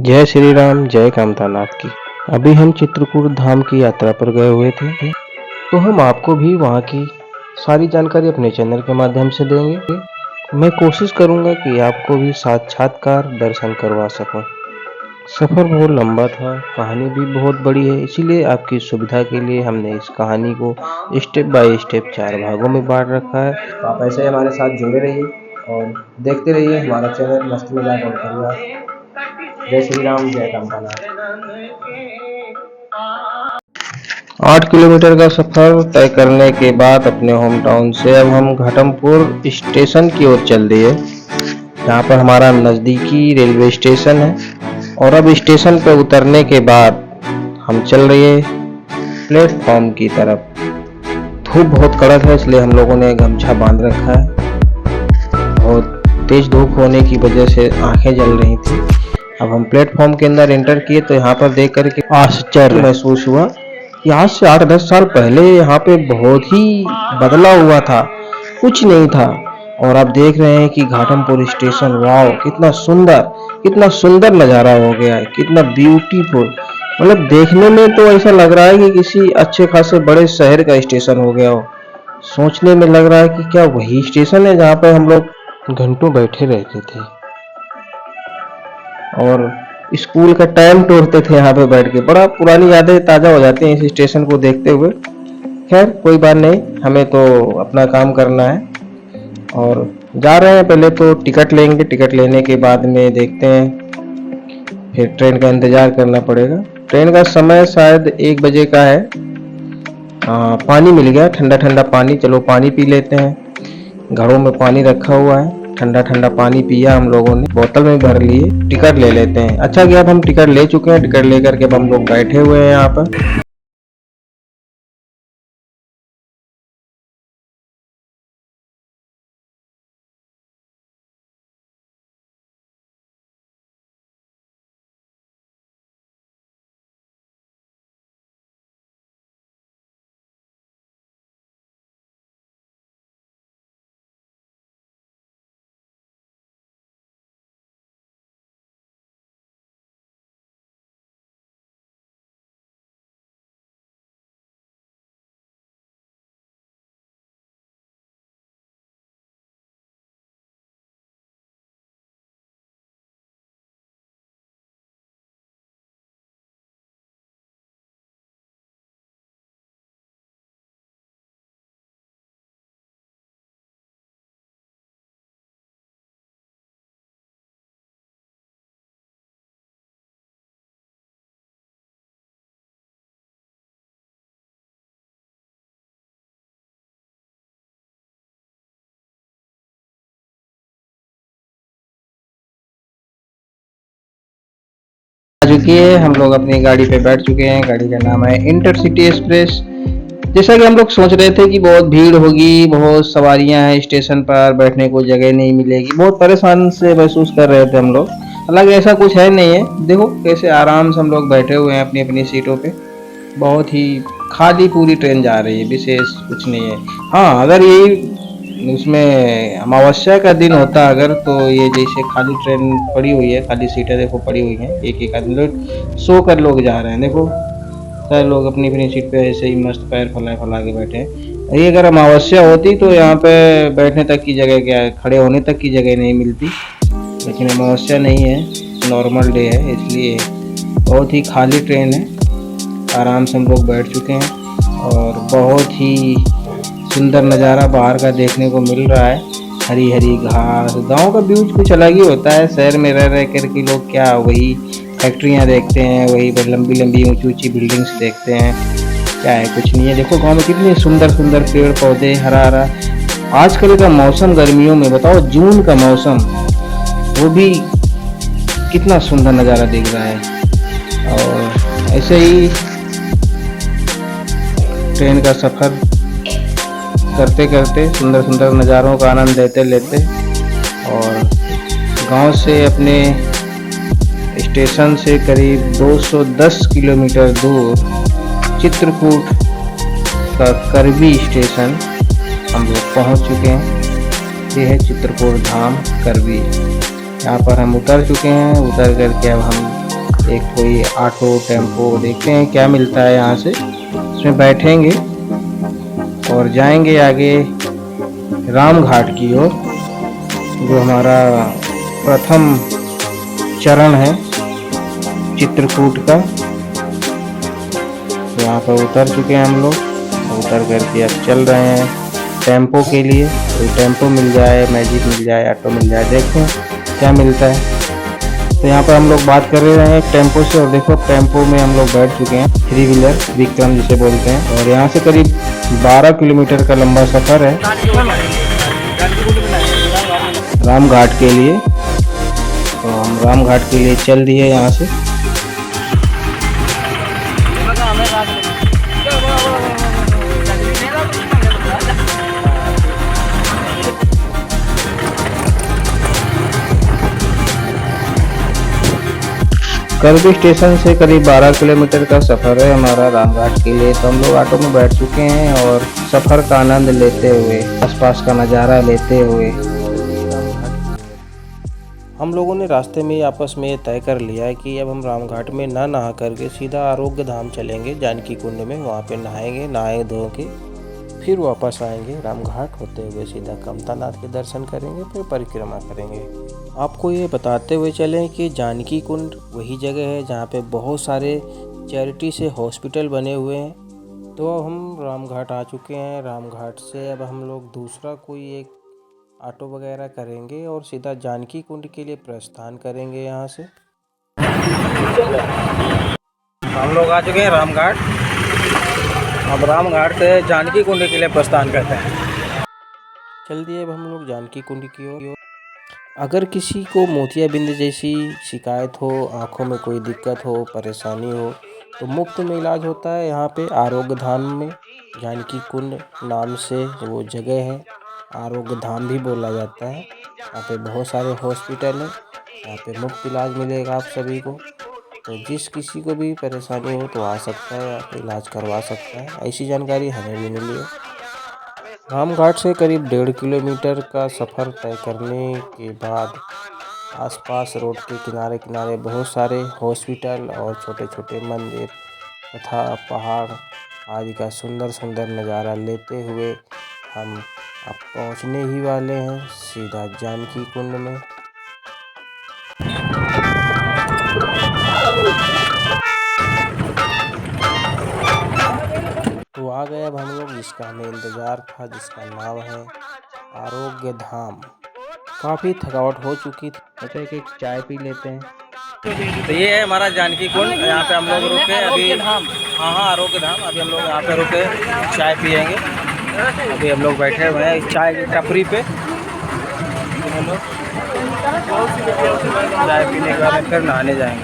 जय श्री राम, जय कामतानाथ की। अभी हम चित्रकूट धाम की यात्रा पर गए हुए थे, तो हम आपको भी वहाँ की सारी जानकारी अपने चैनल के माध्यम से देंगे। मैं कोशिश करूँगा कि आपको भी साक्षात्कार दर्शन करवा सकूँ। सफ़र बहुत लंबा था, कहानी भी बहुत बड़ी है, इसीलिए आपकी सुविधा के लिए हमने इस कहानी को स्टेप बाय स्टेप 4 भागों में बांट रखा है। तो आप ऐसे हमारे साथ जुड़े रहिए और देखते रहिए हमारा चैनल मस्ती मजाक और परिवार। जय श्री राम, जय कामतानाथ। 8 किलोमीटर का सफर तय करने के बाद अपने होम टाउन से अब हम घाटमपुर स्टेशन की ओर चल दिए, जहाँ पर हमारा नज़दीकी रेलवे स्टेशन है। और अब स्टेशन पर उतरने के बाद हम चल रहे प्लेटफॉर्म की तरफ। धूप बहुत कड़क है, इसलिए हम लोगों ने गमछा बांध रखा है। बहुत तेज धूप होने की वजह से आंखें जल रही थी। अब हम प्लेटफॉर्म के अंदर एंटर किए तो यहाँ पर देख करके आश्चर्य महसूस हुआ कि आज से 8-10 साल पहले यहाँ पे बहुत ही बदला हुआ था, कुछ नहीं था। और आप देख रहे हैं कि घाटमपुर स्टेशन, वाओ कितना सुंदर नज़ारा हो गया है, कितना ब्यूटीफुल। मतलब देखने में तो ऐसा लग रहा है कि किसी अच्छे खासे बड़े शहर का स्टेशन हो गया हो। सोचने में लग रहा है कि क्या वही स्टेशन है जहाँ पे हम लोग घंटों बैठे रहते थे और स्कूल का टाइम तोड़ते थे यहाँ पे बैठ के। बड़ा पुरानी यादें ताज़ा हो जाती हैं इस स्टेशन को देखते हुए। खैर कोई बात नहीं, हमें तो अपना काम करना है और जा रहे हैं। पहले तो टिकट लेंगे, टिकट लेने के बाद में देखते हैं, फिर ट्रेन का इंतज़ार करना पड़ेगा। ट्रेन का समय शायद 1 बजे का है। पानी मिल गया, ठंडा ठंडा पानी, चलो पानी पी लेते हैं। घड़ों में पानी रखा हुआ है, ठंडा ठंडा पानी पिया हम लोगों ने, बोतल में भर लिए। टिकट ले लेते हैं। अच्छा कि अब हम टिकट ले चुके हैं, टिकट लेकर के अब हम लोग बैठे हुए हैं यहाँ पर। आ चुकी है, हम लोग अपनी गाड़ी पे बैठ चुके हैं। गाड़ी का नाम है इंटरसिटी एक्सप्रेस। जैसा कि हम लोग सोच रहे थे कि बहुत भीड़ होगी, बहुत सवारियां हैं स्टेशन पर, बैठने को जगह नहीं मिलेगी, बहुत परेशान से महसूस कर रहे थे हम लोग। हालांकि ऐसा कुछ है नहीं है, देखो कैसे आराम से हम लोग बैठे हुए हैं अपनी अपनी सीटों पे। बहुत ही खाली पूरी ट्रेन जा रही है, विशेष कुछ नहीं है। हाँ, अगर यही उसमें अमावस्या का दिन होता अगर, तो ये जैसे खाली ट्रेन पड़ी हुई है, खाली सीटें देखो पड़ी हुई हैं, एक एक आदमी लोग सो कर लोग जा रहे हैं। देखो सारे लोग अपनी अपनी सीट पे ऐसे ही मस्त पैर फैला फैला के बैठे हैं। ये अगर अमावस्या होती तो यहाँ पे बैठने तक की जगह, क्या खड़े होने तक की जगह नहीं मिलती। लेकिन अमावस्या नहीं है, नॉर्मल डे है, इसलिए बहुत ही खाली ट्रेन है। आराम से हम लोग बैठ चुके हैं और बहुत ही सुंदर नज़ारा बाहर का देखने को मिल रहा है। हरी हरी घास, गांव का व्यू कुछ अलग ही होता है। शहर में रह रह कर के लोग क्या वही फैक्ट्रियां देखते हैं, वही लंबी लंबी ऊंची ऊंची बिल्डिंग्स देखते हैं, क्या है कुछ नहीं है। देखो गांव में कितने सुंदर सुंदर पेड़ पौधे, हरा हरा। आजकल का मौसम गर्मियों में, बताओ जून का मौसम, वो भी कितना सुंदर नज़ारा दिख रहा है। और ऐसे ही ट्रेन का सफ़र करते करते, सुंदर सुंदर नज़ारों का आनंद लेते लेते, और गांव से अपने स्टेशन से करीब 210 किलोमीटर दूर चित्रकूट का करबी स्टेशन हम लोग पहुंच चुके हैं। ये है चित्रकूट धाम करबी। यहाँ पर हम उतर चुके हैं। उतर करके अब हम एक कोई ऑटो टेम्पो देखते हैं क्या मिलता है यहाँ से, उसमें बैठेंगे और जाएंगे आगे राम घाट की ओर, जो हमारा प्रथम चरण है चित्रकूट का। तो यहाँ पर उतर चुके हैं हम लोग, उतर करके अब चल रहे हैं टेम्पो के लिए। कोई टेम्पो मिल जाए, मैजिक मिल जाए, ऑटो मिल जाए, देखते हैं क्या मिलता है। तो यहाँ पर हम लोग बात कर रहे हैं टेम्पो से, और देखो टेम्पो में हम लोग बैठ चुके हैं, 3 व्हीलर विक्रम जिसे बोलते हैं। और यहाँ से करीब 12 किलोमीटर का लंबा सफ़र है राम घाट के लिए। तो हम राम घाट के लिए चल दिए यहाँ से। करबी स्टेशन से करीब 12 किलोमीटर का सफ़र है हमारा राम घाट के लिए। तो हम लोग ऑटो में बैठ चुके हैं और सफ़र का आनंद लेते हुए, आसपास का नज़ारा लेते हुए हम लोगों ने रास्ते में आपस में तय कर लिया है कि अब हम राम घाट में ना नहा करके सीधा आरोग्य धाम चलेंगे, जानकी कुंड में। वहाँ पे नहाएंगे, नहाए धो के फिर वापस आएंगे राम घाट होते हुए, सीधा कामता नाथ के दर्शन करेंगे, फिर परिक्रमा करेंगे। आपको ये बताते हुए चलें कि जानकी कुंड वही जगह है जहाँ पे बहुत सारे चैरिटी से हॉस्पिटल बने हुए हैं। तो हम राम घाट आ चुके हैं। राम घाट से अब हम लोग दूसरा कोई एक ऑटो वगैरह करेंगे और सीधा जानकी कुंड के लिए प्रस्थान करेंगे। यहाँ से हम लोग आ चुके हैं राम घाट। अब राम घाट से जानकी कुंड के लिए प्रस्थान करते हैं। चल दिए अब हम लोग जानकी कुंड की ओर। अगर किसी को मोतियाबिंद जैसी शिकायत हो, आँखों में कोई दिक्कत हो, परेशानी हो, तो मुफ्त में इलाज होता है यहाँ पे आरोग्य धाम में। जानकी कुंड नाम से वो जगह है, आरोग्य धाम भी बोला जाता है। यहाँ पे बहुत सारे हॉस्पिटल हैं, यहाँ पे मुफ्त इलाज मिलेगा आप सभी को। तो जिस किसी को भी परेशानी हो तो आ सकता है, यहाँ पे इलाज करवा सकता है। ऐसी जानकारी हमें भी मिली है। राम घाट से करीब 1.5 किलोमीटर का सफ़र तय करने के बाद आसपास रोड के किनारे किनारे बहुत सारे हॉस्पिटल और छोटे छोटे मंदिर तथा पहाड़ आदि का सुंदर सुंदर नज़ारा लेते हुए हम अब पहुंचने ही वाले हैं सीधा जानकी कुंड में। तो आ गए अब हम लोग जिसका हमें इंतज़ार था, जिसका नाम है आरोग्य धाम। काफ़ी थकावट हो चुकी थी, अच्छा एक चाय पी लेते हैं। तो ये है हमारा जानकी कुंड, यहाँ पे हम लोग रुके अभी। हाँ आरोग्य धाम। अभी हम लोग यहाँ पे रुके चाय पियेंगे। अभी हम लोग बैठे हुए हैं चाय की टपरी पे। हम लोग चाय पीने के बाद फिर नहाने जाएंगे।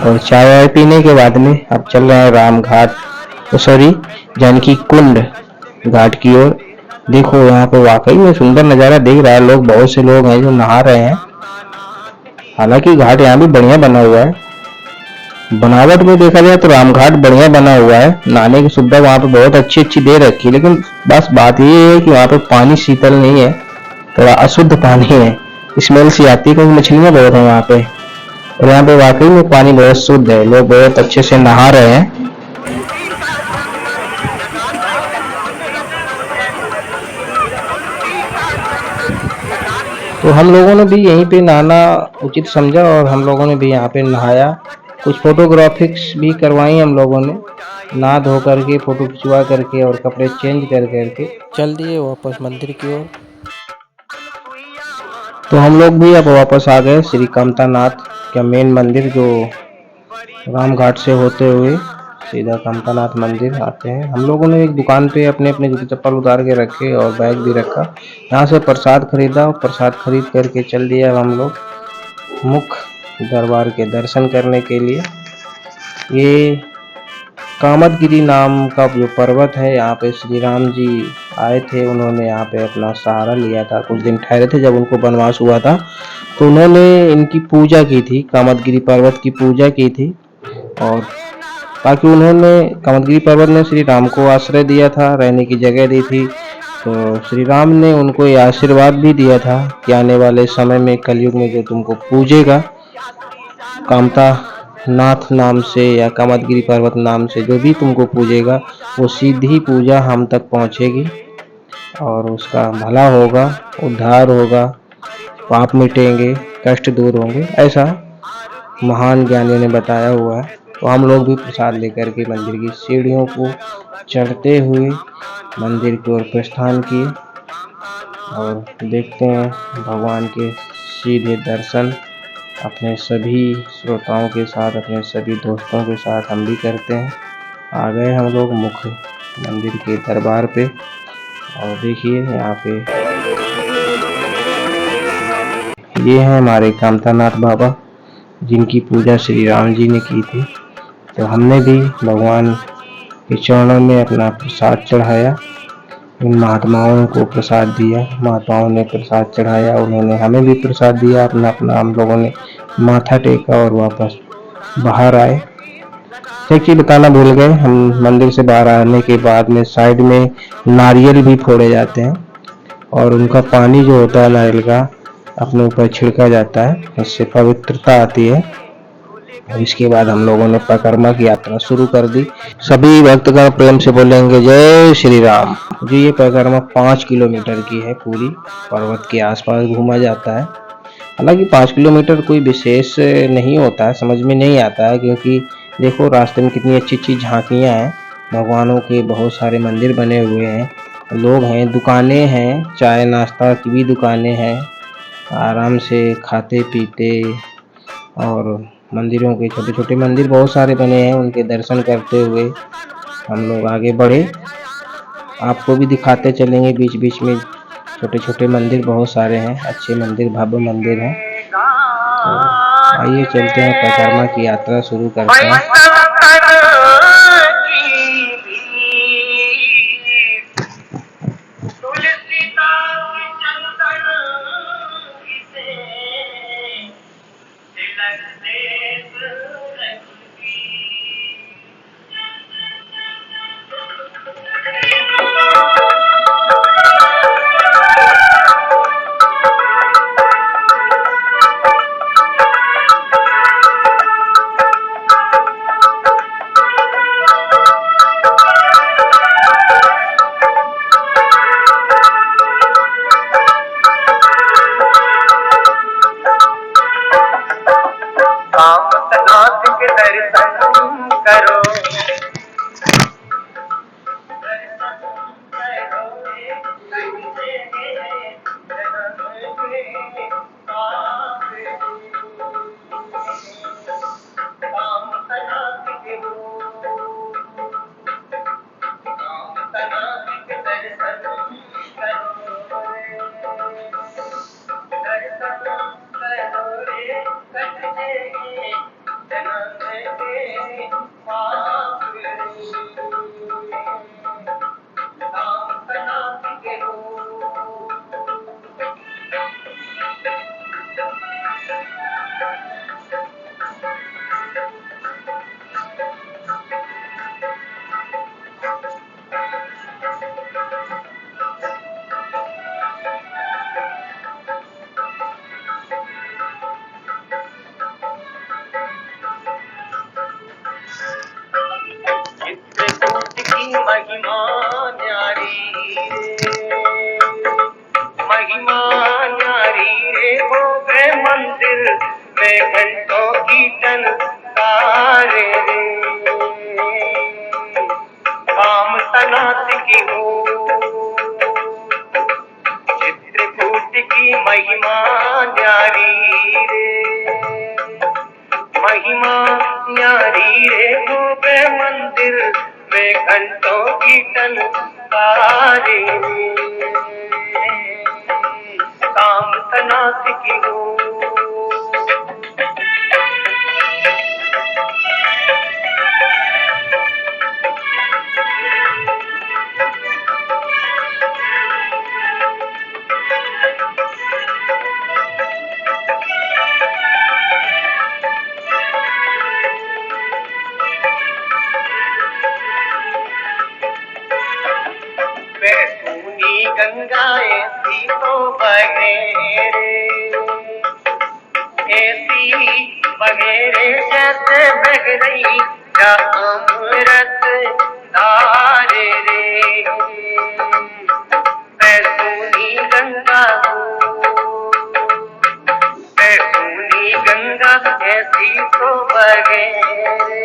और चाय पीने के बाद में अब चल रहे हैं राम घाट, सॉरी जानकी कुंड घाट की ओर। देखो यहाँ पे वाकई में सुंदर नज़ारा दिख रहा है। लोग, बहुत से लोग हैं जो नहा रहे हैं। हालांकि घाट यहाँ भी बढ़िया बना हुआ है। बनावट में देखा जाए तो राम घाट बढ़िया बना हुआ है। नहाने की सुविधा वहाँ पे बहुत अच्छी अच्छी दे रखी है, लेकिन बस बात ये है कि वहाँ पे पानी शीतल नहीं है, थोड़ा अशुद्ध पानी है, स्मेल सी आती है क्योंकि मछलियाँ बहुत हैं यहाँ पे। और यहाँ पे वाकई में पानी बहुत शुद्ध है, लोग बहुत अच्छे से नहा रहे हैं। तो हम लोगों ने भी यहीं पे नहाना उचित समझा और हम लोगों ने भी यहाँ पे नहाया। कुछ फोटोग्राफिक्स भी करवाई हम लोगों ने, नहा धो करके, फोटो खिंचवा करके और कपड़े चेंज कर करके चल दिए वापस मंदिर की ओर। तो हम लोग भी अब वापस आ गए श्री कामता नाथ का मेन मंदिर, जो राम घाट से होते हुए सीधा कामता नाथ मंदिर आते हैं। हम लोगों ने एक दुकान पे अपने अपने जूते चप्पल उतार के रखे और बैग भी रखा। यहाँ से प्रसाद खरीदा और प्रसाद खरीद करके चल दिया हम लोग मुख्य दरबार के दर्शन करने के लिए। ये कामदगिरी नाम का जो पर्वत है, यहाँ पे श्री राम जी आए थे। उन्होंने यहाँ पे अपना सहारा लिया था, कुछ दिन ठहरे थे। जब उनको वनवास हुआ था तो उन्होंने इनकी पूजा की थी, कामदगिरी पर्वत की पूजा की थी। और ताकि उन्होंने, कामदगिरी पर्वत ने श्री राम को आश्रय दिया था, रहने की जगह दी थी। तो श्री राम ने उनको ये आशीर्वाद भी दिया था कि आने वाले समय में कलयुग में जो तुमको पूजेगा, कामता नाथ नाम से या कामदगिरि पर्वत नाम से जो भी तुमको पूजेगा वो सीधी पूजा हम तक पहुँचेगी और उसका भला होगा, उद्धार होगा, पाप मिटेंगे, कष्ट दूर होंगे, ऐसा महान ज्ञानियों ने बताया हुआ है। तो हम लोग भी प्रसाद लेकर के मंदिर की सीढ़ियों को चढ़ते हुए मंदिर की ओर प्रस्थान किए और देखते हैं भगवान के सीधे दर्शन अपने सभी श्रोताओं के साथ, अपने सभी दोस्तों के साथ हम भी करते हैं। आ गए हम लोग मुख्य मंदिर के दरबार पे और देखिए यहाँ पे ये हैं हमारे कामतानाथ बाबा जिनकी पूजा श्री राम जी ने की थी। तो हमने भी भगवान के चरणों में अपना प्रसाद चढ़ाया, इन महात्माओं को प्रसाद दिया, महात्माओं ने प्रसाद चढ़ाया, उन्होंने हमें भी प्रसाद दिया, अपना अपना हम लोगों ने माथा टेका और वापस बाहर आए। एक चीज़ बताना भूल गए, हम मंदिर से बाहर आने के बाद में साइड में नारियल भी फोड़े जाते हैं और उनका पानी जो होता है नारियल का अपने ऊपर छिड़का जाता है, इससे पवित्रता आती है। और इसके बाद हम लोगों ने परिक्रमा की यात्रा शुरू कर दी। सभी भक्तगण प्रेम से बोलेंगे जय श्री राम। जी ये परिक्रमा 5 किलोमीटर की है, पूरी पर्वत के आसपास घूमा जाता है। हालांकि 5 किलोमीटर कोई विशेष नहीं होता है, समझ में नहीं आता है, क्योंकि देखो रास्ते में कितनी अच्छी अच्छी झांकियाँ हैं, भगवानों के बहुत सारे मंदिर बने हुए हैं, लोग हैं, दुकानें हैं, चाय नाश्ता की भी दुकानें हैं, आराम से खाते पीते और मंदिरों के छोटे छोटे मंदिर बहुत सारे बने हैं, उनके दर्शन करते हुए हम लोग आगे बढ़े। आपको भी दिखाते चलेंगे बीच बीच में, छोटे छोटे मंदिर बहुत सारे हैं, अच्छे मंदिर, भव्य मंदिर हैं। तो आइए चलते हैं, परिक्रमा की यात्रा शुरू करते हैं। कामनाथ के दर्शन करो, महिमा न्यारी महिमा न्यारी रे, हो गए मंदिर में घंटों की टनकारे रे, काम सनात की हो चित्रकूट की महिमा न्यारी रे, महिमा न्यारी रे, हो गए मंदिर में घंटों की टनकारे रे, काम सनात की हो। सुनी गंगाएं सी तो बहे रे, ऐसी वगैरे जैसे बह रही क्या अमृत धारे रे, मैं सुनी गंगा हूँ, मैं सुनी गंगा ऐसी तो बहे रे,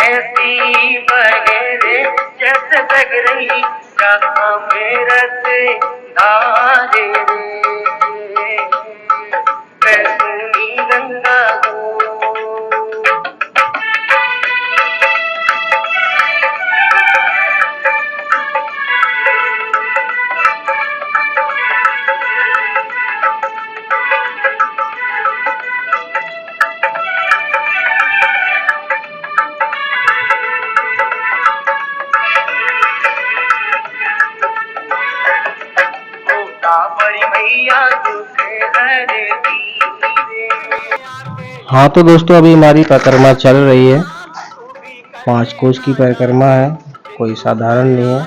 ऐसी बहे रे जैसे बह रही क्या अमृत धारे रे, मैं सुनी गंगा हूँ। हाँ तो दोस्तों अभी हमारी परिक्रमा चल रही है। 5 कोस की परिक्रमा है, कोई साधारण नहीं है,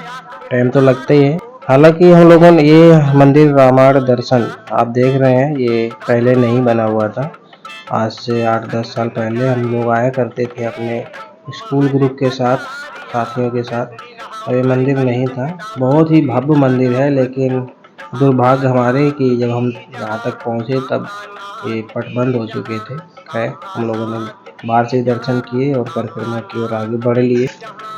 टाइम तो लगता ही है। हालांकि हम लोगों ने ये मंदिर रामायण दर्शन आप देख रहे हैं, ये पहले नहीं बना हुआ था। आज से 8-10 साल पहले हम लोग आया करते थे अपने स्कूल ग्रुप के साथ, साथियों के साथ। और ये मंदिर नहीं था, बहुत ही भव्य मंदिर है, लेकिन दुर्भाग्य हमारे कि जब हम यहाँ तक पहुँचे तब ये पट बंद हो चुके थे। खैर हम लोगों ने बाहर से दर्शन किए और परिक्रमा की ओर आगे बढ़ लिए।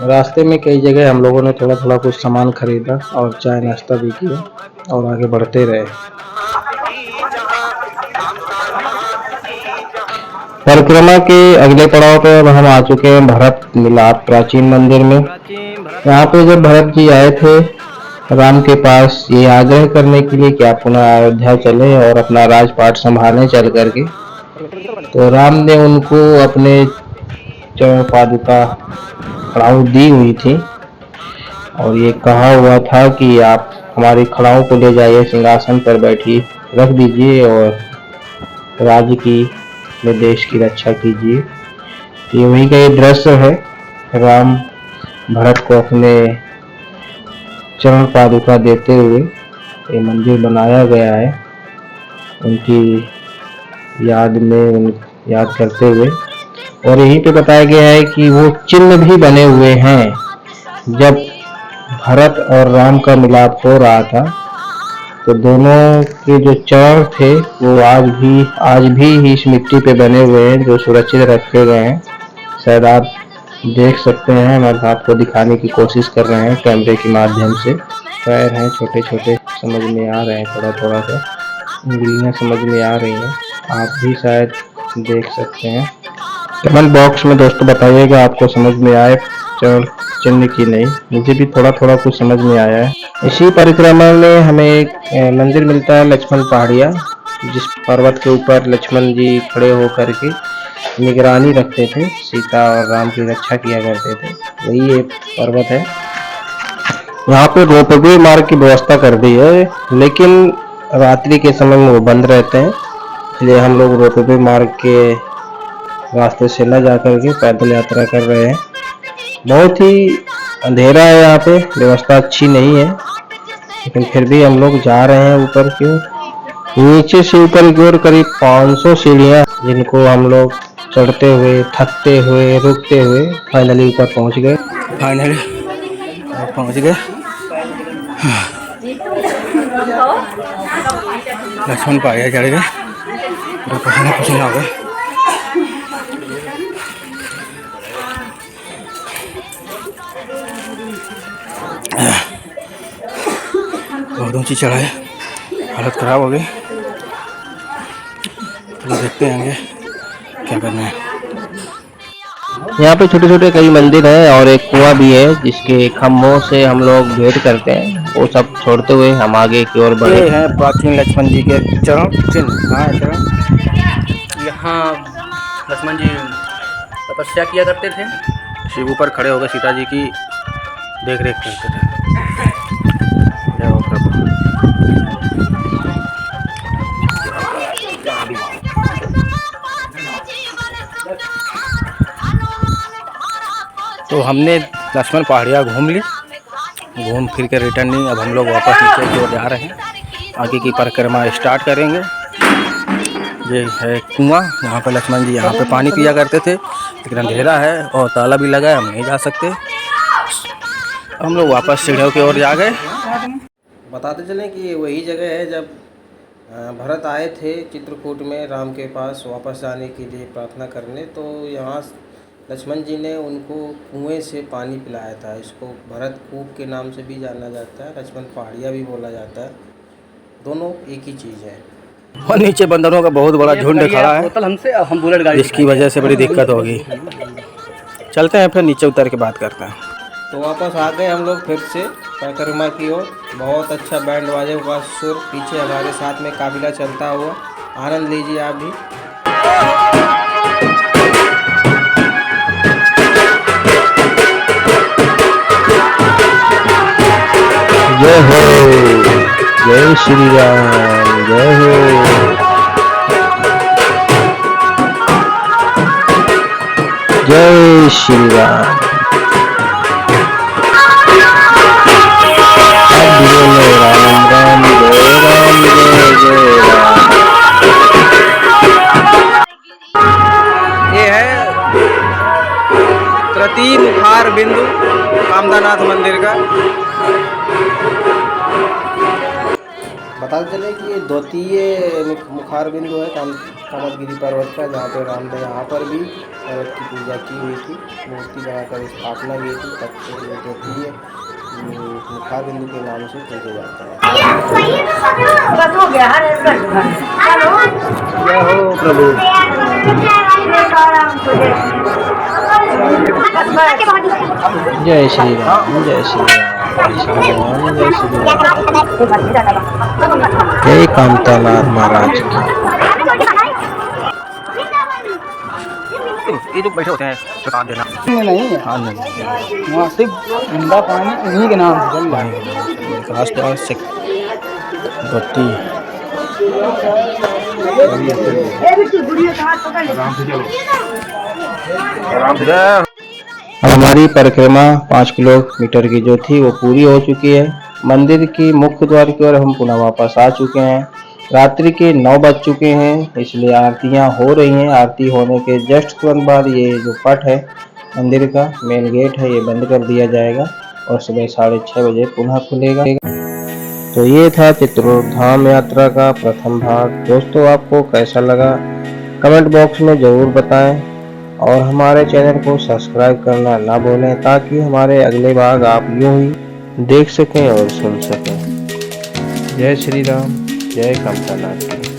रास्ते में कई जगह हम लोगों ने थोड़ा थोड़ा कुछ सामान खरीदा और चाय नाश्ता भी किया और आगे बढ़ते रहे। परिक्रमा के अगले पड़ाव पे अब हम आ चुके हैं भरत मिलाप प्राचीन मंदिर में। यहाँ पे जब भरत जी आए थे राम के पास ये आग्रह करने के लिए कि आप पुनः अयोध्या चले और अपना राजपाट संभालें चल करके, तो राम ने उनको अपने चरण पादुका खड़ाऊ दी हुई थी और ये कहा हुआ था कि आप हमारी खड़ाऊ को ले जाइए, सिंहासन पर बैठी रख दीजिए और राज्य की देश की रक्षा कीजिए। ये वही का ये दृश्य है, राम भरत को अपने चरण पादुका देते हुए ये मंदिर बनाया गया है उनकी याद में, याद करते हुए। और यहीं पे बताया गया है कि वो चिन्ह भी बने हुए हैं, जब भरत और राम का मिलाप हो रहा था तो दोनों के जो चरण थे वो आज भी इस मिट्टी पे बने हुए हैं, जो सुरक्षित रखे गए हैं। शायद आप देख सकते हैं, हम आपको दिखाने की कोशिश कर रहे हैं कैमरे के माध्यम से। पैर हैं छोटे छोटे, समझ में आ रहे हैं, थोड़ा थोड़ा सा उंगलियां समझ में आ रही हैं, आप भी शायद देख सकते हैं। कमेंट बॉक्स में दोस्तों बताइएगा आपको समझ में आए चरण चिन्ह की नहीं, मुझे भी थोड़ा थोड़ा कुछ समझ में आया है। इसी परिक्रमा में हमें एक मंदिर मिलता है लक्ष्मण पहाड़िया, जिस पर्वत के ऊपर लक्ष्मण जी खड़े होकर के निगरानी रखते थे, सीता और राम की रक्षा किया करते थे, वही ये पर्वत है। यहाँ पे रोपवे मार्ग की व्यवस्था कर दी है, लेकिन रात्रि के समय में वो बंद रहते हैं, इसलिए हम लोग रोपवे मार्ग के रास्ते से न जाकर के पैदल यात्रा कर रहे हैं। बहुत ही अंधेरा है यहाँ पे, व्यवस्था अच्छी नहीं है, लेकिन फिर भी हम लोग जा रहे हैं ऊपर की ओर। नीचे से ऊपर की ओर करीब 500 सीढ़ियाँ, जिनको हम लोग चढ़ते हुए, थकते हुए, रुकते हुए फाइनली ऊपर पहुँच गए। लक्ष्मण पहाड़िया चढ़ गए, पसीना हो गया। बहुत ऊंची चढ़ाई, हालत खराब हो गई। तो देखते हैं आगे क्या करना है। यहाँ पे छोटे छोटे कई मंदिर हैं और एक कुआं भी है, जिसके खम्भों से हम लोग भेंट करते हैं। वो सब छोड़ते हुए हम आगे की ओर बढ़े हैं। प्राचीन लक्ष्मण जी के चरण चिन्ह, हाँ चरण। यहाँ लक्ष्मण जी तपस्या किया करते थे, शिव पर खड़े होकर सीता जी की देख रेख करते थे। जय हो प्रभु। तो हमने लक्ष्मण पहाड़िया घूम ली, घूम फिर के रिटर्निंग अब हम लोग वापस नीचे की ओर जा रहे हैं। आगे की परिक्रमा स्टार्ट करेंगे। ये है कुआं, यहाँ पर लक्ष्मण जी यहाँ पे पानी पिया करते थे, लेकिन अंधेरा है और ताला भी लगा है, हम नहीं जा सकते। हम लोग वापस सीढ़ियों की ओर जा गए। बताते चलें कि ये वही जगह है जब भरत आए थे चित्रकूट में राम के पास वापस जाने के लिए प्रार्थना करने, तो यहाँ लक्ष्मण जी ने उनको कुएं से पानी पिलाया था। इसको भरत कूप के नाम से भी जाना जाता है, लक्ष्मण पहाड़िया भी बोला जाता है, दोनों एक ही चीज़ है। और नीचे बंदरों का बहुत बड़ा झुंड खड़ा है, जिसकी वजह से बड़ी दिक्कत होगी। चलते हैं फिर नीचे उतर के बात करते हैं। तो वापस आ गए हम लोग फिर से परिक्रमा की ओर। बहुत अच्छा बैंड बाजे का सुर पीछे हमारे साथ में काफिला चलता हुआ, आनंद लीजिए आप भी। जय हो, जय श्री राम, जय हो। जय श्री राम। अब बोलो राम राम जय राम जय जय राम। ये है प्रतिमुखार बिंदु कामदानाथ मंदिर का। बताते चले कि ये द्वितीय मुखार बिंदु है कामदगिरी पर्वत का, जहाँ पे राम ने यहाँ पर भी पर्वत की पूजा की हुई थी, मूर्ति बनाकर स्थापना की थी, तब से ये द्वितीय मुखार बिंदु के नाम से पूजा जाता है। जय हो प्रभु। जय श्री राम, जय श्री राम, जय श्री राम, जय श्री राम। जय कामतानाथ महाराज की। ये जो बैठे होते हैं प्रसाद देना नहीं है, वहाँ सिर्फ ठंडा पानी उन्हीं के नाम से चल रहा है। आस पास से बत्ती हमारी परिक्रमा 5 किलोमीटर की जो थी वो पूरी हो चुकी है। मंदिर की मुख्य द्वार की ओर हम पुनः वापस आ चुके हैं। रात्रि के 9 बज चुके हैं, इसलिए आरतियां हो रही हैं। आरती होने के जस्ट तुरंत बाद ये जो पट है मंदिर का मेन गेट है, ये बंद कर दिया जाएगा और सुबह 6:30 बजे पुनः खुलेगा। तो ये था चित्रकूट धाम यात्रा का प्रथम भाग। दोस्तों आपको कैसा लगा कमेंट बॉक्स में ज़रूर बताएं और हमारे चैनल को सब्सक्राइब करना ना भूलें, ताकि हमारे अगले भाग आप यूं ही देख सकें और सुन सकें। जय श्री राम, जय कामतानाथ की।